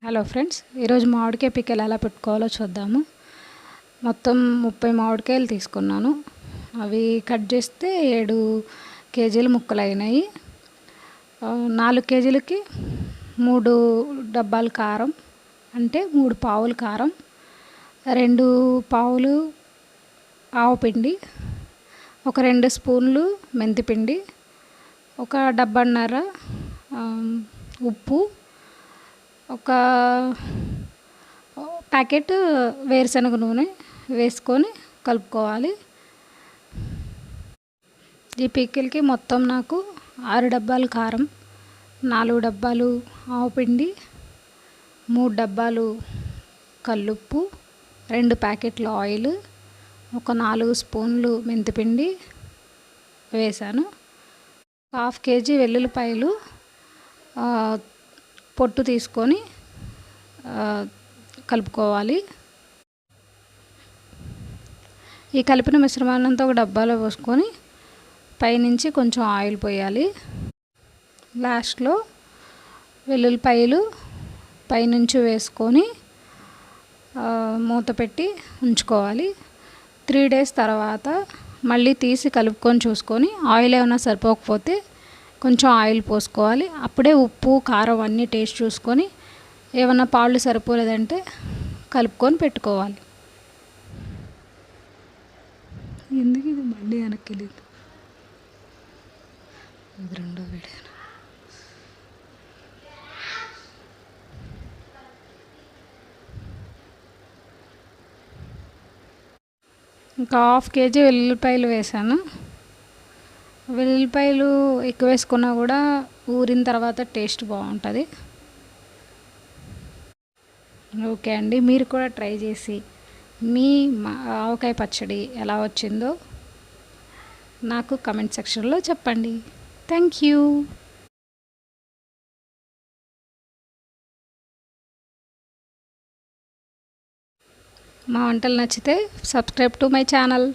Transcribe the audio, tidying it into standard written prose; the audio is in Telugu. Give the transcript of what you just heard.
హలో ఫ్రెండ్స్, ఈరోజు మామిడికాయ పిక్కలు ఎలా పెట్టుకోవాలో చూద్దాము. మొత్తం 30 మామిడికాయలు తీసుకున్నాను. అవి కట్ చేస్తే 7 కేజీల ముక్కలు అయినాయి. 4 కేజీలకి 3 డబ్బాలు కారం, అంటే 3 పావులు కారం, 2 పావులు ఆవపిండి, ఒక 2 స్పూన్లు మెంతిపిండి, ఒక డబ్బన్నర ఉప్పు, ఒక ప్యాకెట్ వేరుశనగ నూనె వేసుకొని కలుపుకోవాలి. ఈ పికిల్కి మొత్తం నాకు 6 డబ్బాలు కారం, 4 డబ్బాలు ఆవపిండి, 3 డబ్బాలు కల్లుప్పు, 2 ప్యాకెట్లు ఆయిల్, ఒక 4 స్పూన్లు మెంతిపిండి వేసాను. 1/2 కేజీ వెల్లుల్లిపాయలు పొట్టు తీసుకొని కలుపుకోవాలి. ఈ కలిపిన మిశ్రమాన్నంతా ఒక డబ్బాలో పోసుకొని పైనుంచి కొంచెం ఆయిల్ పోయాలి. లాస్ట్లో వెల్లుల్లిపాయలు పైనుంచి వేసుకొని మూత పెట్టి ఉంచుకోవాలి. 3 డేస్ తర్వాత మళ్ళీ తీసి కలుపుకొని చూసుకొని ఆయిల్ ఏమైనా సరిపోకపోతే కొంచెం ఆయిల్ పోసుకోవాలి. అప్పుడే ఉప్పు కారం అన్నీ టేస్ట్ చూసుకొని ఏమన్నా పాళ్ళు సరిపోలేదంటే కలుపుకొని పెట్టుకోవాలి. ఎందుకు ఇది మళ్ళీ వెనక్కి వెళ్ళింది? ఇది రెండో వీడియో. ఇంకా 1/2 కేజీ వెల్లుల్లిపాయలు వేసాను. వెల్లుల్లిపాయలు ఎక్కువ వేసుకున్నా కూడా ఊరిన తర్వాత టేస్ట్ బాగుంటుంది. ఓకే అండి, మీరు కూడా ట్రై చేసి మీ ఆవకాయ పచ్చడి ఎలా వచ్చిందో నాకు కమెంట్ సెక్షన్లో చెప్పండి. Thank you. మా వంటలు నచ్చితే సబ్స్క్రైబ్ టు మై ఛానల్.